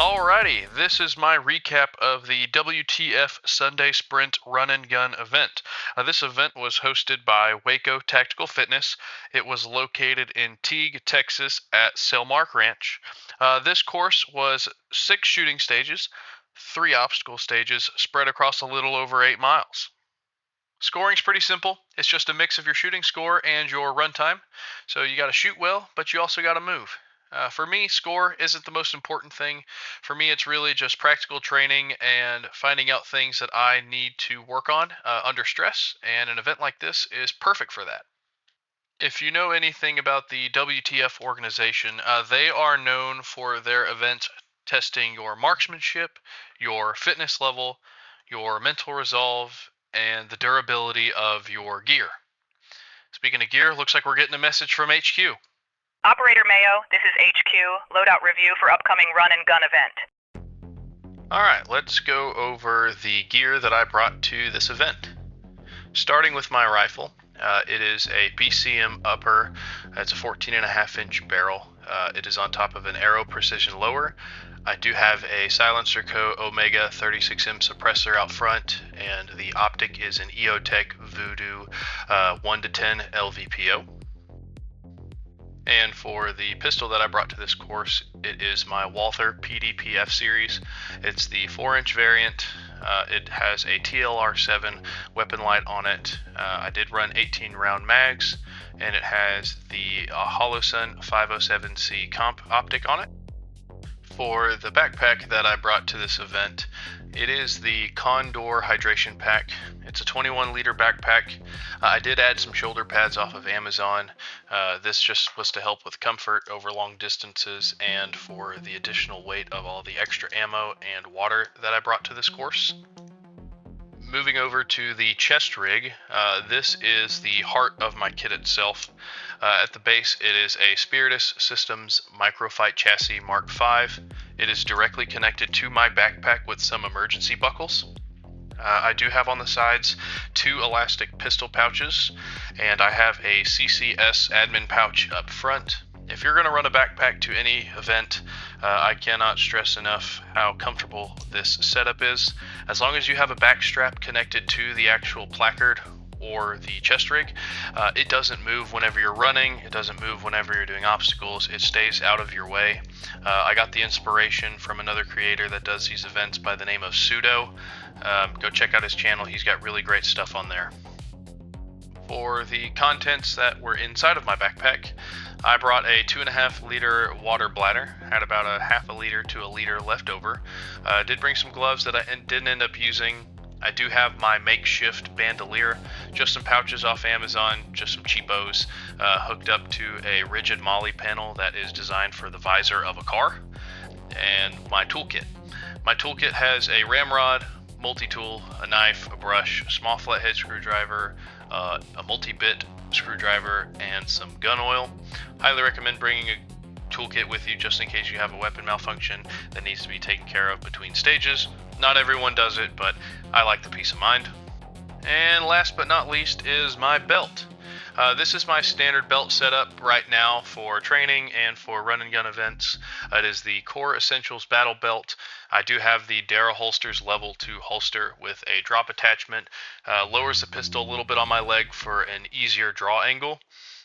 Alrighty, this is my recap of the WTF Sunday Sprint Run and Gun event. This event was hosted by Waco Tactical Fitness. It was located in Teague, Texas at Selmark Ranch. This course was 6 shooting stages, 3 obstacle stages spread across a little over 8 miles. Scoring's pretty simple. It's just a mix of your shooting score and your run time. So you got to shoot well, but you also got to move. For me, score isn't the most important thing. For me, it's really just practical training and finding out things that I need to work on under stress, and an event like this is perfect for that. If you know anything about the WTF organization, they are known for their events testing your marksmanship, your fitness level, your mental resolve, and the durability of your gear. Speaking of gear, looks like we're getting a message from HQ. Operator Mayo, this is HQ. Loadout review for upcoming run and gun event. Alright, let's go over the gear that I brought to this event. Starting with my rifle, it is a BCM upper. It's a 14.5-inch barrel. It is on top of an Aero precision lower. I do have a SilencerCo Omega 36M suppressor out front, and the optic is an EOTech Vudu 1-10 LVPO. And for the pistol that I brought to this course, it is my Walther PDP F Series. It's the 4-inch variant. It has a TLR-7 weapon light on it. I did run 18 round mags, and it has the Holosun 507C Comp optic on it. For the backpack that I brought to this event, it is the Condor hydration pack. It's a 21-liter backpack. I did add some shoulder pads off of Amazon. This just was to help with comfort over long distances and for the additional weight of all the extra ammo and water that I brought to this course. Moving over to the chest rig, this is the heart of my kit itself. At the base, it is a Spiritus Systems Microfight Chassis Mark V. It is directly connected to my backpack with some emergency buckles. I do have on the sides 2 elastic pistol pouches, and I have a CCS admin pouch up front. If you're going to run a backpack to any event, I cannot stress enough how comfortable this setup is. As long as you have a back strap connected to the actual placard or the chest rig, it doesn't move whenever you're running, it doesn't move whenever you're doing obstacles, it stays out of your way. I got the inspiration from another creator that does these events by the name of Pseudo. Go check out his channel, he's got really great stuff on there. For the contents that were inside of my backpack, I brought a 2.5 liter water bladder, had about a half a liter to a liter left over. Did bring some gloves that I didn't end up using. I do have my makeshift bandolier, just some pouches off Amazon, just some cheapos, hooked up to a rigid MOLLE panel that is designed for the visor of a car, and my toolkit. My toolkit has a ramrod, multi-tool, a knife, a brush, a small flathead screwdriver, a multi-bit screwdriver, and some gun oil. Highly recommend bringing a toolkit with you just in case you have a weapon malfunction that needs to be taken care of between stages. Not everyone does it, but I like the peace of mind. And last but not least is my belt. This is my standard belt setup right now for training and for run and gun events. It is the Core Essentials Battle Belt. I do have the Dara Holsters Level 2 holster with a drop attachment. Lowers the pistol a little bit on my leg for an easier draw angle.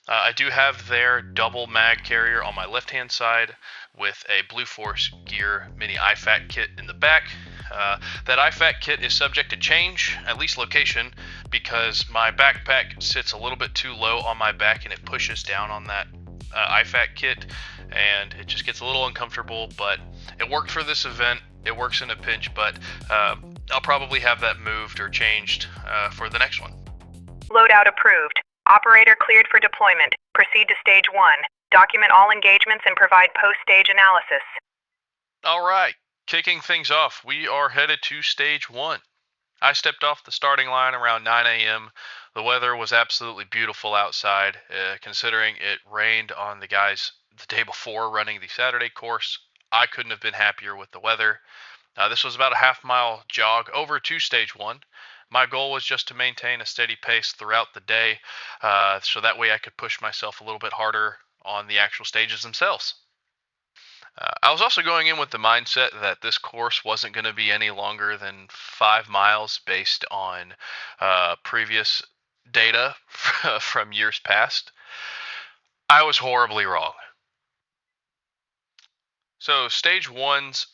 I do have their double mag carrier on my left hand side with a Blue Force Gear mini IFAK kit in the back. That IFAK kit is subject to change, at least location, because my backpack sits a little bit too low on my back and it pushes down on that IFAK kit, and it just gets a little uncomfortable, but it worked for this event. It works in a pinch, but I'll probably have that moved or changed for the next one. Loadout approved. Operator cleared for deployment. Proceed to stage 1. Document all engagements and provide post-stage analysis. Alright, kicking things off, we are headed to stage 1. I stepped off the starting line around 9 a.m. The weather was absolutely beautiful outside, considering it rained on the guys the day before running the Saturday course. I couldn't have been happier with the weather. This was about a half-mile jog over to stage 1. My goal was just to maintain a steady pace throughout the day, so that way I could push myself a little bit harder on the actual stages themselves. I was also going in with the mindset that this course wasn't going to be any longer than 5 miles based on previous data from years past. I was horribly wrong. So stage 1's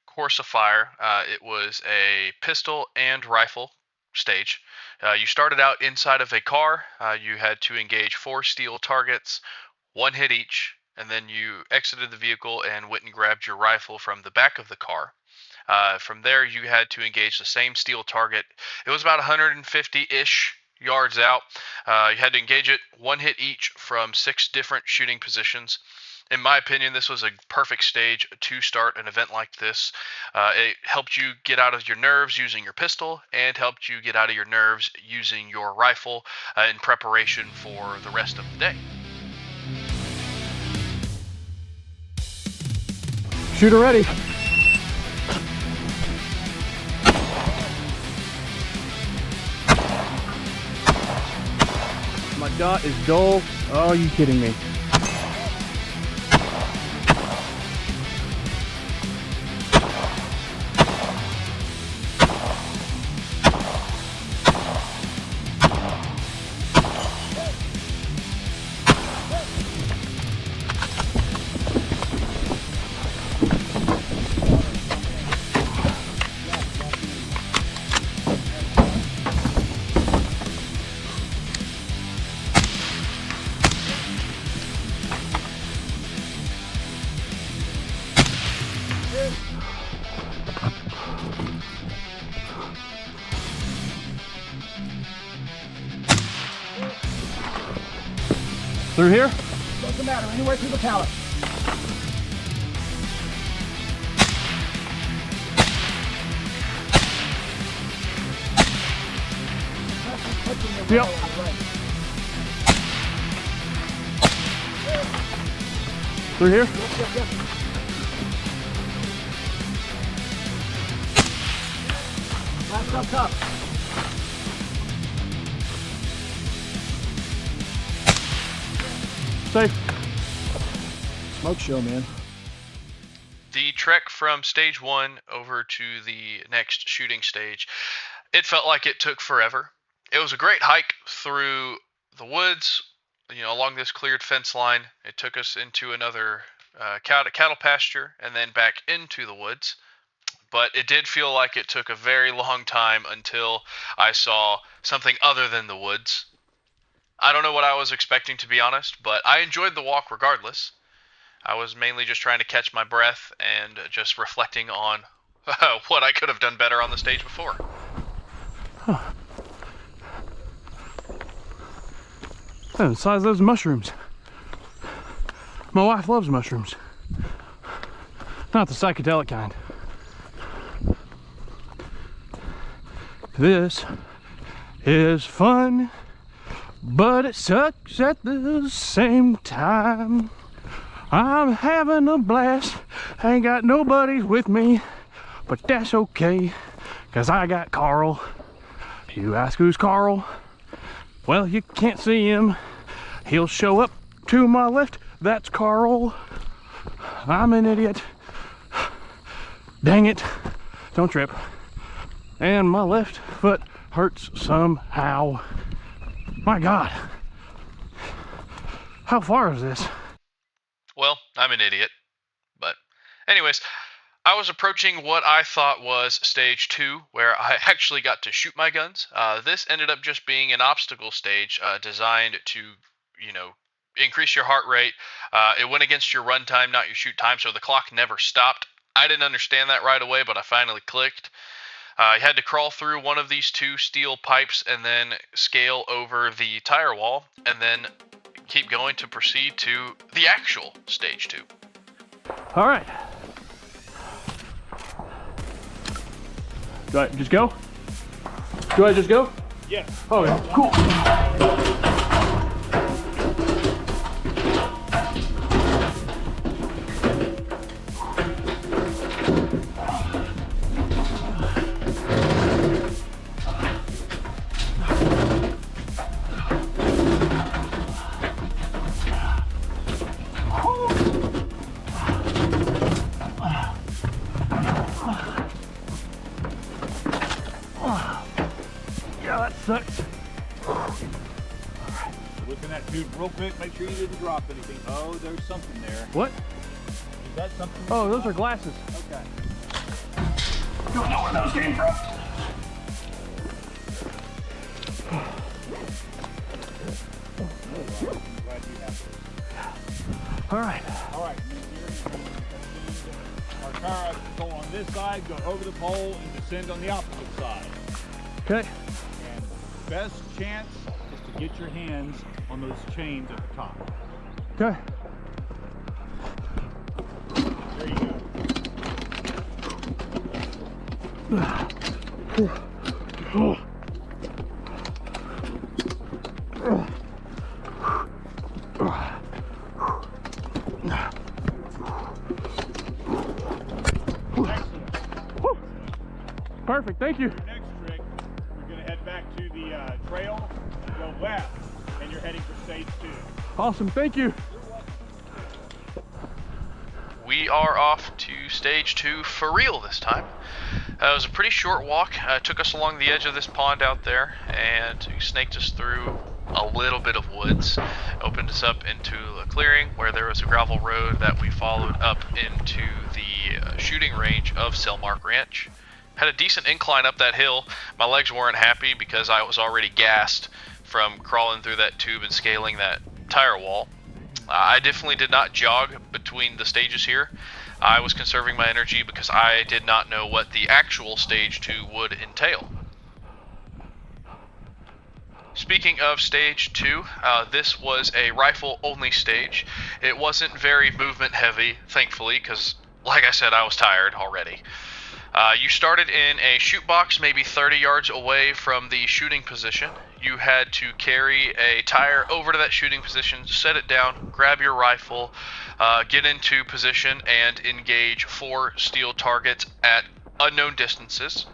course of fire, it was a pistol and rifle stage. You started out inside of a car. You had to engage 4 steel targets, 1 hit each, and then you exited the vehicle and went and grabbed your rifle from the back of the car. From there, you had to engage the same steel target. It was about 150-ish yards out. You had to engage it, 1 hit each from 6 different shooting positions. In my opinion, this was a perfect stage to start an event like this. It helped you get out of your nerves using your pistol and helped you get out of your nerves using your rifle in preparation for the rest of the day. Shooter ready. My dot is dull. Oh, are you kidding me? Through here? Doesn't matter, anywhere through the pallet. Yep. Through here? Yep. Last up top. Safe. Smoke show, man. The trek from stage 1 over to the next shooting stage, it felt like it took forever. It was a great hike through the woods, along this cleared fence line. It took us into another cattle pasture and then back into the woods. But it did feel like it took a very long time until I saw something other than the woods. I don't know what I was expecting, to be honest, but I enjoyed the walk regardless. I was mainly just trying to catch my breath and just reflecting on what I could have done better on the stage before. Huh. Oh, the size of those mushrooms. My wife loves mushrooms. Not the psychedelic kind. This is fun, but it sucks at the same time. I'm having a blast. I ain't got nobody with me, but that's okay, cause I got Carl. You ask who's Carl? Well, you can't see him. He'll show up to my left. That's Carl. I'm an idiot. Dang it. Don't trip. And my left foot hurts somehow. My God. How far is this? Well, I'm an idiot. But anyways, I was approaching what I thought was stage 2, where I actually got to shoot my guns. This ended up just being an obstacle stage designed to, increase your heart rate. It went against your run time, not your shoot time, so the clock never stopped. I didn't understand that right away, but I finally clicked. You had to crawl through one of these 2 steel pipes and then scale over the tire wall and then keep going to proceed to the actual stage 2. All right. Do I just go? Do I just go? Yeah. Oh, yeah. Cool. sucks. Look in that tube real quick, make sure you didn't drop anything. Oh, there's something there. What? Is that something? Oh, those are glasses. Okay. Don't know where those came from. Glad you have this. All right. All right, our car go on this side, go over the pole, and descend on the opposite side. Okay. And best chance is to get your hands on those chains at the top. Okay. There you go. Perfect, thank you. Next trick, we're going to head back to the trail, go left, and you're heading for stage 2. Awesome, thank you. We are off to stage 2 for real this time. It was a pretty short walk. It took us along the edge of this pond out there and snaked us through a little bit of woods. Opened us up into a clearing where there was a gravel road that we followed up into the shooting range of Selmark Ranch. Had a decent incline up that hill. My legs weren't happy because I was already gassed from crawling through that tube and scaling that tire wall. I definitely did not jog between the stages here. I was conserving my energy because I did not know what the actual stage 2 would entail. Speaking of stage 2, this was a rifle only stage. It wasn't very movement heavy, thankfully, because like I said, I was tired already. You started in a shoot box maybe 30 yards away from the shooting position. You had to carry a tire over to that shooting position, set it down, grab your rifle, get into position, and engage 4 steel targets at unknown distances.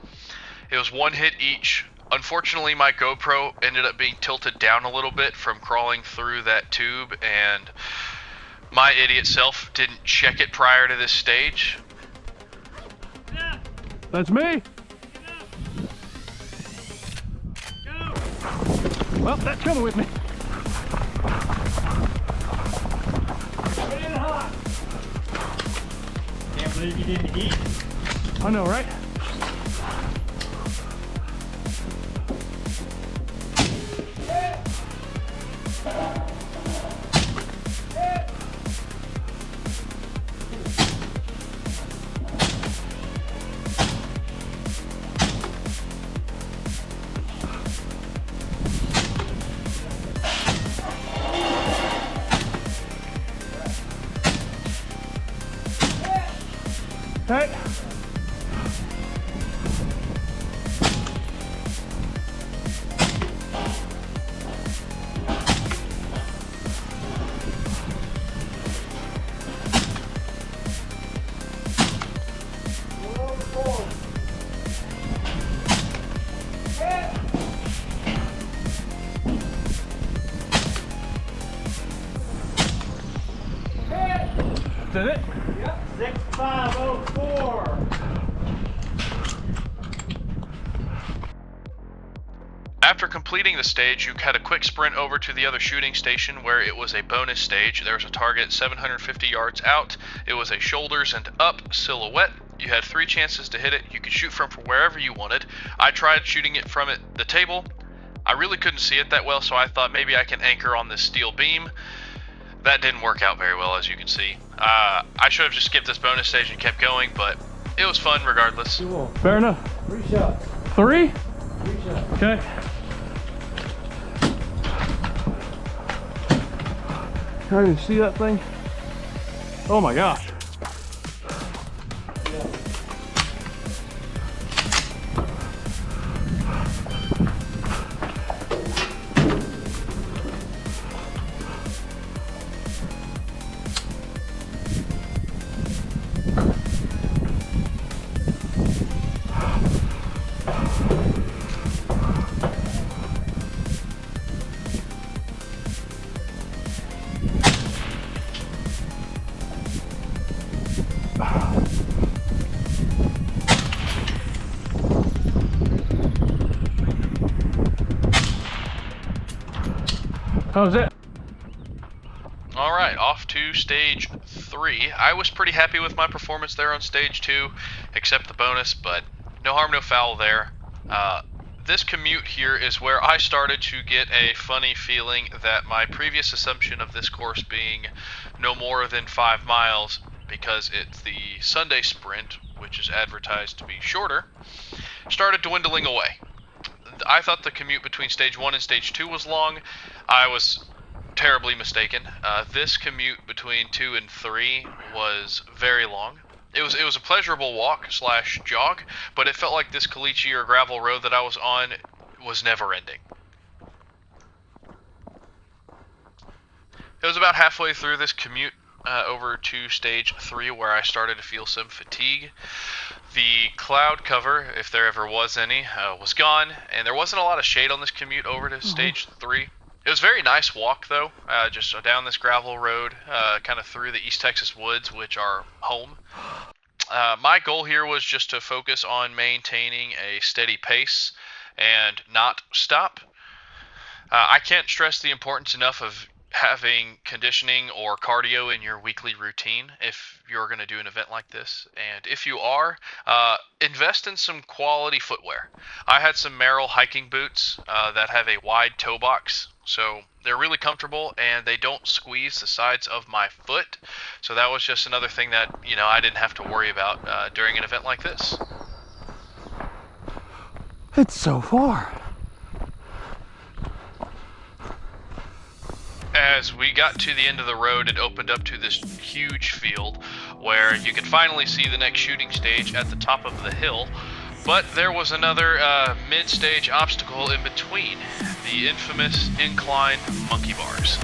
It was 1 hit each. Unfortunately, my GoPro ended up being tilted down a little bit from crawling through that tube, and my idiot self didn't check it prior to this stage. That's me. Well, that's coming with me. Get in hot. Can't believe you didn't eat. I know, right? Okay. Did it? Yep, 6504. After completing the stage, you had a quick sprint over to the other shooting station where it was a bonus stage. There was a target 750 yards out. It was a shoulders and up silhouette. You had 3 chances to hit it. You could shoot from wherever you wanted. I tried shooting it from the table. I really couldn't see it that well, so I thought maybe I can anchor on this steel beam. That didn't work out very well, as you can see. I should have just skipped this bonus stage and kept going, but it was fun regardless. Cool. Fair enough. 3 shots. 3? 3 shots. Okay. Can I even see that thing? Oh my gosh. How's that? All right, off to stage 3. I was pretty happy with my performance there on stage 2, except the bonus, but no harm, no foul there. This commute here is where I started to get a funny feeling that my previous assumption of this course being no more than 5 miles, because it's the Sunday sprint, which is advertised to be shorter, started dwindling away. I thought the commute between stage 1 and stage 2 was long. I was terribly mistaken. This commute between 2 and 3 was very long. It was a pleasurable walk / jog, but it felt like this caliche or gravel road that I was on was never ending. It was about halfway through this commute over to stage 3 where I started to feel some fatigue. The cloud cover, if there ever was any, was gone, and there wasn't a lot of shade on this commute over to stage 3. It was a very nice walk, though, just down this gravel road, kind of through the East Texas woods, which are home. My goal here was just to focus on maintaining a steady pace and not stop. I can't stress the importance enough of having conditioning or cardio in your weekly routine if you're going to do an event like this. And if you are, invest in some quality footwear. I had some Merrell hiking boots that have a wide toe box, so they're really comfortable and they don't squeeze the sides of my foot. So that was just another thing that, you know, I didn't have to worry about during an event like this. It's so far. As we got to the end of the road, it opened up to this huge field where you could finally see the next shooting stage at the top of the hill, but there was another mid-stage obstacle in between, the infamous inclined monkey bars.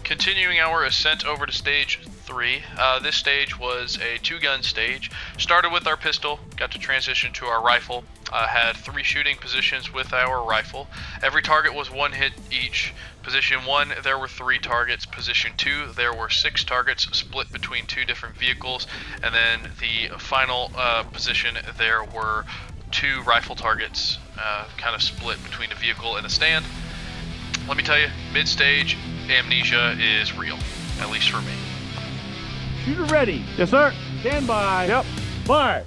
Continuing our ascent over to stage 3, this stage was a 2-gun stage. Started with our pistol, got to transition to our rifle, had 3 shooting positions with our rifle. Every target was 1 hit each. Position 1, there were 3 targets. Position 2, there were 6 targets split between 2 different vehicles. And then the final position, there were 2 rifle targets kind of split between a vehicle and a stand. Let me tell you, mid-stage amnesia is real, at least for me. Shooter ready. Yes, sir. Stand by. Yep. Fire.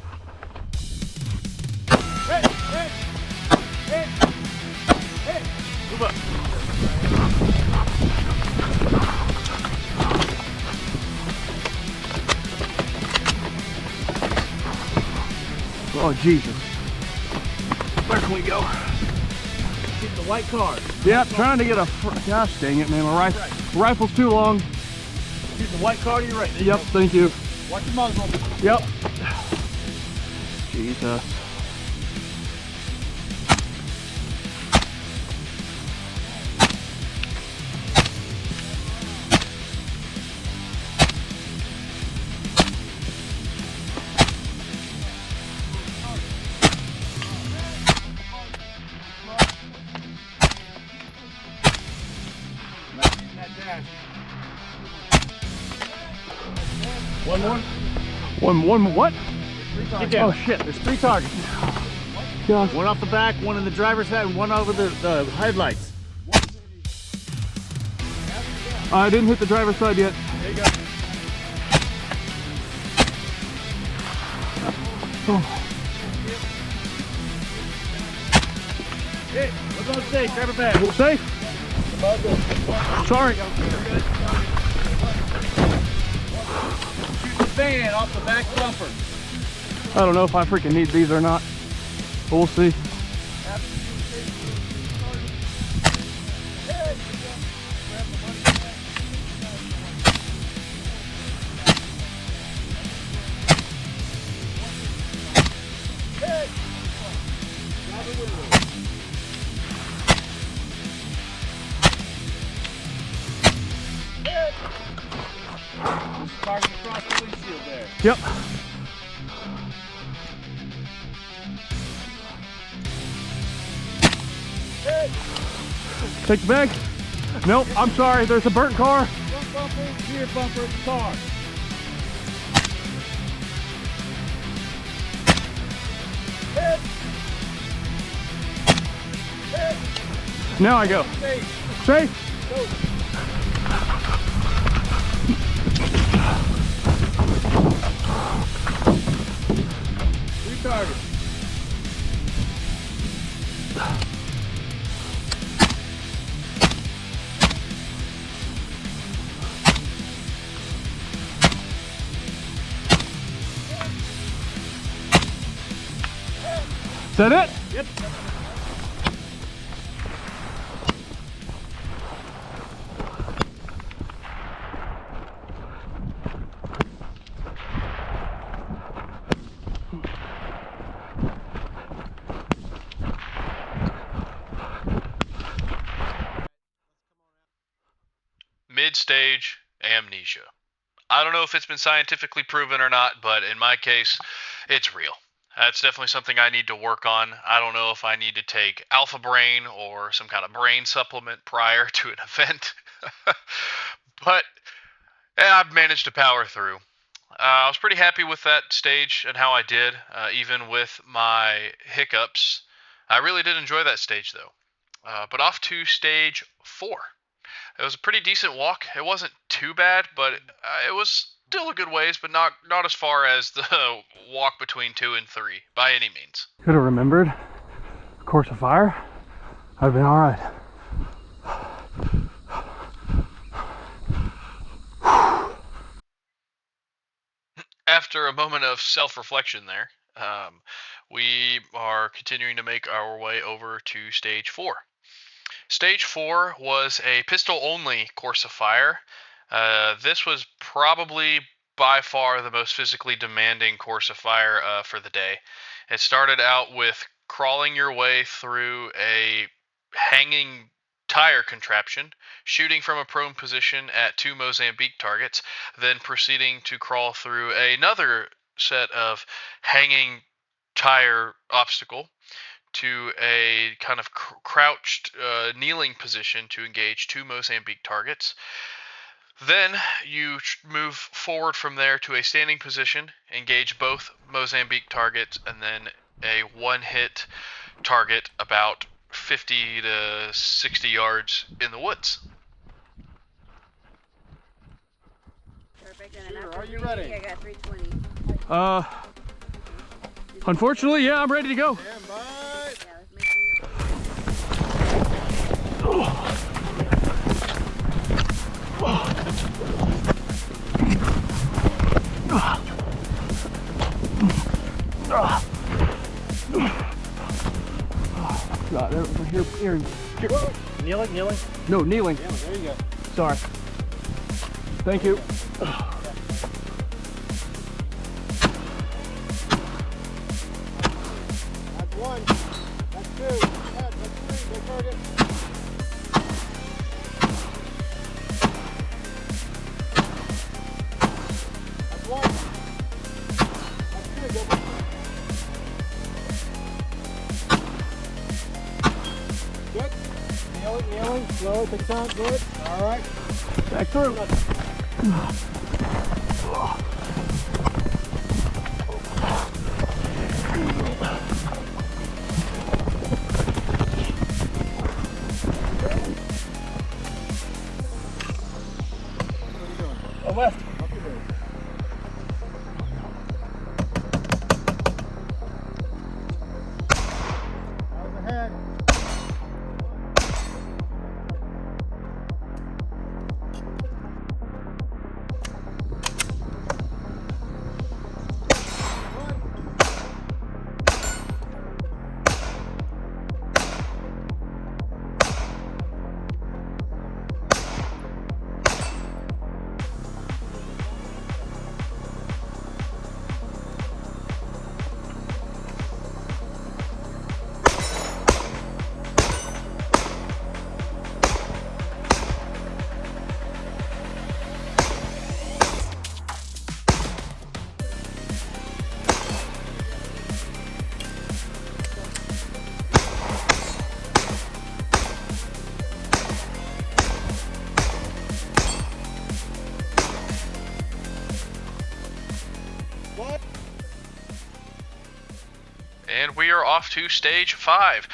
Hey, hey, hey, hey. Move up. Oh, Jesus. Where can we go? Get the white card. Yep, trying to get a... Gosh dang it, man. My rifle's too long. Shoot the white card to your right. There you Yep, go. thank you. Watch your muzzle. Yep. Jesus. One more. One what? Get down. Oh, shit. There's 3 targets. Gosh. One off the back, one in the driver's side, and one over the headlights. I didn't hit the driver's side yet. There you go. Oh. Hey, what's on stage? Grab it back. Safe? Sorry. Shoot the fan off the back bumper. I don't know if I freaking need these or not. But we'll see. target across the windshield there. Yep. Take the bag. Nope, I'm sorry, there's a burnt car. Front bumper, rear bumper of the car. Hit. Hit. Now I go. Safe. Safe. Go. Target. Is that it? Yep. Mid-stage amnesia. I don't know if it's been scientifically proven or not, but in my case, it's real. That's definitely something I need to work on. I don't know if I need to take Alpha Brain or some kind of brain supplement prior to an event, but I've managed to power through. I was pretty happy with that stage and how I did, even with my hiccups. I really did enjoy that stage, though. But off to stage 4. It was a pretty decent walk. It wasn't too bad, but it was still a good ways, but not as far as the walk between 2 and 3, by any means. Could have remembered course of fire. I've been all right. After a moment of self-reflection there, we are continuing to make our way over to stage 4. Stage 4 was a pistol-only course of fire. This was probably by far the most physically demanding course of fire for the day. It started out with crawling your way through a hanging tire contraption, shooting from a prone position at 2 Mozambique targets, then proceeding to crawl through another set of hanging tire obstacle to a kind of crouched kneeling position to engage 2 Mozambique targets. Then you move forward from there to a standing position, engage both Mozambique targets, and then a one-hit target about 50 to 60 yards in the woods. Perfect. Sure, are you ready? I got 320. Unfortunately, yeah, I'm ready to go. Stand by. Yeah, let's make sure you're God, here. Kneeling, kneeling. No, kneeling. Yeah, there you go. Sorry. Thank you. That's 1. That's 2. That's 3. Go target. That's 1. That's 2. Go. Good. Kneeling. Slow. Take time. Good. All right. Back through. Left. Ahead. and we are off to stage 5.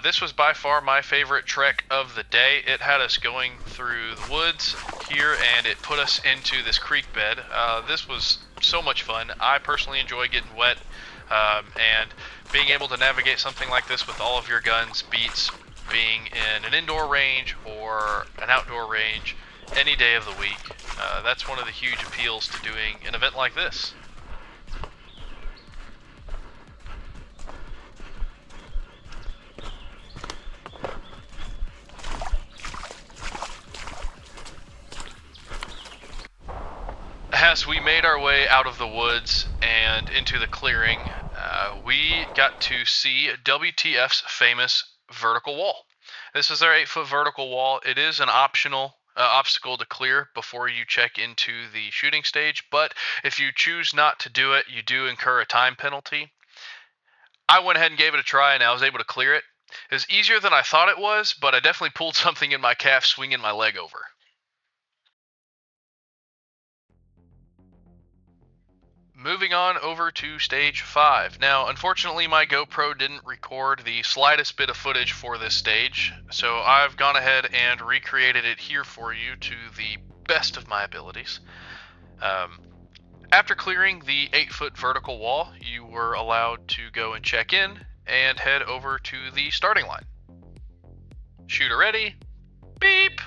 This was by far my favorite trek of the day. It had us going through the woods here, and it put us into this creek bed. This was so much fun. I personally enjoy getting wet, and being able to navigate something like this with all of your guns beats being in an indoor range or an outdoor range any day of the week. That's one of the huge appeals to doing an event like this. As we made our way out of the woods and into the clearing, we got to see WTF's famous vertical wall. This is our 8-foot vertical wall. It is an optional obstacle to clear before you check into the shooting stage, but if you choose not to do it, you do incur a time penalty. I went ahead and gave it a try, and I was able to clear it. It was easier than I thought it was, but I definitely pulled something in my calf swinging my leg over. Moving on over to stage 5. Now, unfortunately, my GoPro didn't record the slightest bit of footage for this stage, so I've gone ahead and recreated it here for you to the best of my abilities. After clearing the 8-foot vertical wall, you were allowed to go and check in and head over to the starting line. Shooter ready, beep!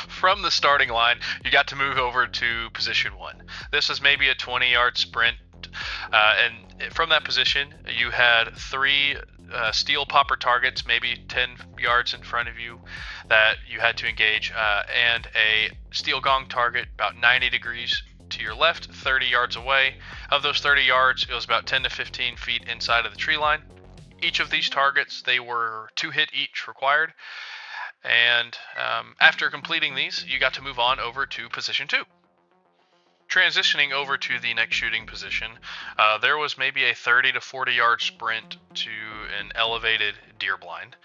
From the starting line, you got to move over to position 1. This is maybe a 20-yard sprint, and from that position, you had 3 steel popper targets, maybe 10 yards in front of you, that you had to engage, and a steel gong target about 90 degrees to your left, 30 yards away. Of those 30 yards, it was about 10 to 15 feet inside of the tree line. Each of these targets, they were 2 hit each required. And after completing these, you got to move on over to position 2. Transitioning over to the next shooting position, there was maybe a 30 to 40 yard sprint to an elevated deer blind.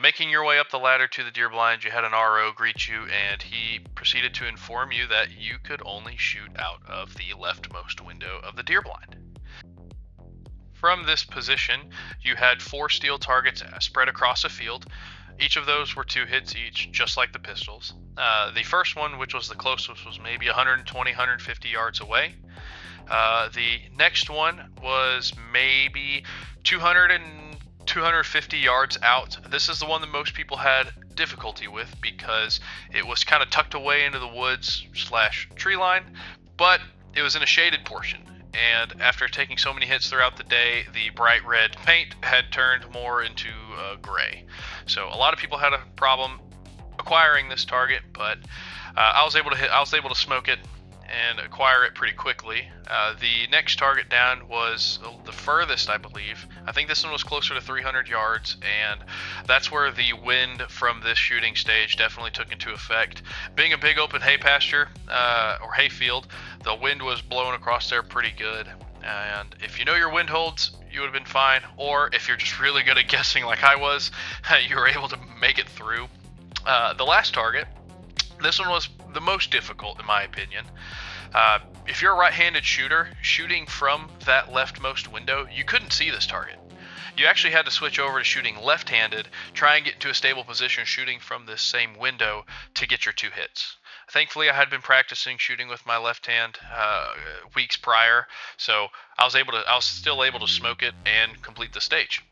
Making your way up the ladder to the deer blind, you had an RO greet you, and he proceeded to inform you that you could only shoot out of the leftmost window of the deer blind. From this position, you had 4 steel targets spread across a field. Each of those were 2 hits each, just like the pistols. The first one, which was the closest, was maybe 120, 150 yards away. The next one was maybe 200 and 250 yards out. This is the one that most people had difficulty with because it was kind of tucked away into the woods / tree line, but it was in a shaded portion. And after taking so many hits throughout the day, the bright red paint had turned more into gray. So a lot of people had a problem acquiring this target, but I was able to smoke it and acquire it pretty quickly. The next target down was the furthest, I believe. I think this one was closer to 300 yards, and that's where the wind from this shooting stage definitely took into effect. Being a big open hay pasture or hay field, the wind was blowing across there pretty good. And if you know your wind holds, you would have been fine. Or if you're just really good at guessing like I was, you were able to make it through. The last target, this one was the most difficult in my opinion. If you're a right-handed shooter, shooting from that leftmost window, you couldn't see this target. You actually had to switch over to shooting left-handed, try and get into a stable position shooting from this same window to get your 2 hits. Thankfully, I had been practicing shooting with my left hand weeks prior, so I was still able to smoke it and complete the stage.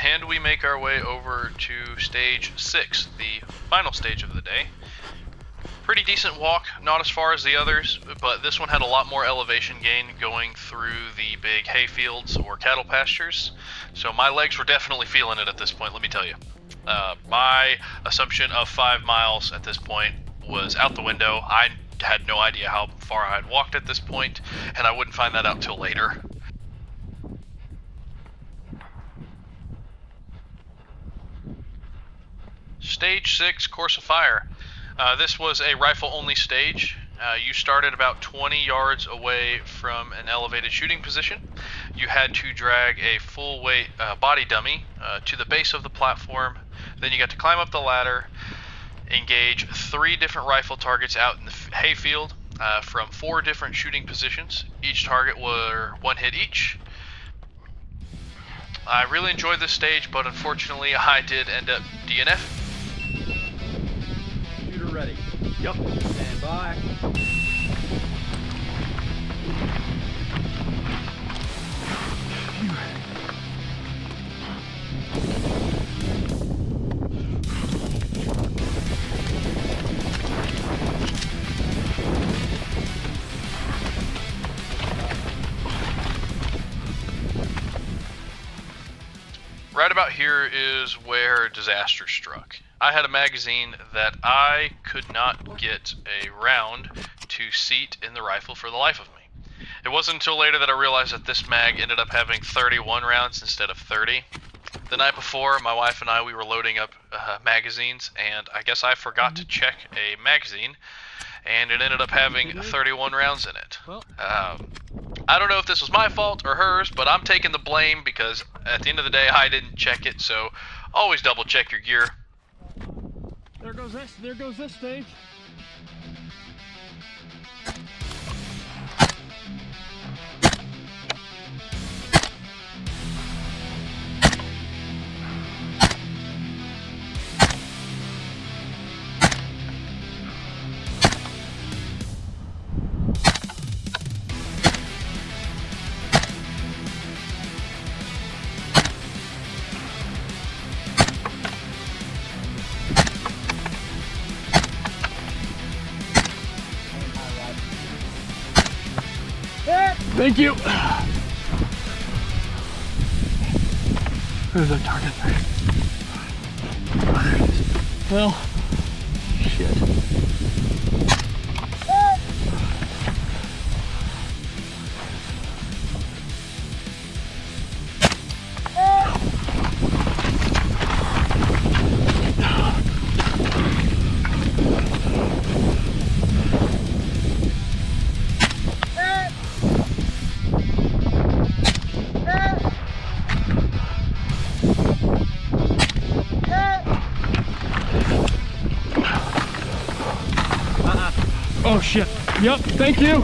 And we make our way over to stage 6, the final stage of the day. Pretty decent walk, not as far as the others, but this one had a lot more elevation gain going through the big hay fields or cattle pastures. So my legs were definitely feeling it at this point, let me tell you. My assumption of 5 miles at this point was out the window. I had no idea how far I had walked at this point, and I wouldn't find that out till later. Stage 6, Course of Fire. This was a rifle-only stage. You started about 20 yards away from an elevated shooting position. You had to drag a full-weight body dummy to the base of the platform. Then you got to climb up the ladder, engage 3 different rifle targets out in the hayfield from 4 different shooting positions. Each target were 1 hit each. I really enjoyed this stage, but unfortunately I did end up DNF. Shooter ready. Yep. Stand by. Right about here is where disaster struck. I had a magazine that I could not get a round to seat in the rifle for the life of me. It wasn't until later that I realized that this mag ended up having 31 rounds instead of 30. The night before, my wife and we were loading up magazines, and I guess I forgot to check a magazine, and it ended up having 31 rounds in it. I don't know if this was my fault or hers, but I'm taking the blame because at the end of the day, I didn't check it, so always double check your gear. There goes this stage. Thank you. There's a target there. Oh, there it is. Well, shit. Oh shit. Yep, thank you.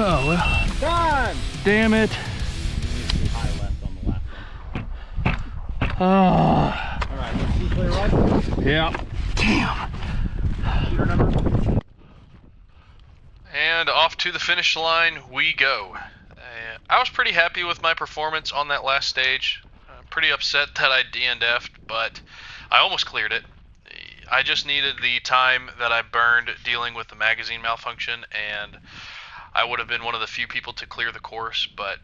Oh well. Done! Damn it. High left on the left one. Oh. Alright, let's see clear right. Yeah. Damn. Shooter number. And off to the finish line we go. I was pretty happy with my performance on that last stage. Pretty upset that I DNF'd, but I almost cleared it. I just needed the time that I burned dealing with the magazine malfunction, and I would have been one of the few people to clear the course, but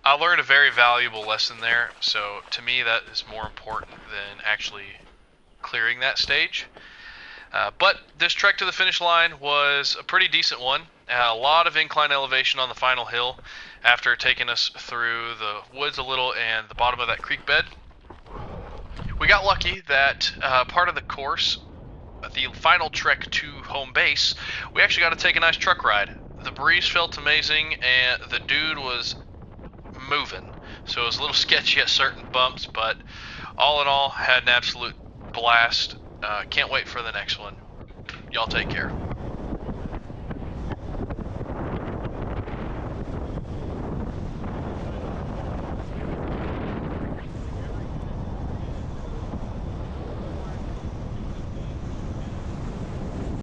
I learned a very valuable lesson there, so to me that is more important than actually clearing that stage. But this trek to the finish line was a pretty decent one. A lot of incline elevation on the final hill after taking us through the woods a little and the bottom of that creek bed. We got lucky that part of the course, the final trek to home base, we actually got to take a nice truck ride. The breeze felt amazing and the dude was moving, so it was a little sketchy at certain bumps, but all in all, had an absolute blast. Can't wait for the next one. Y'all take care.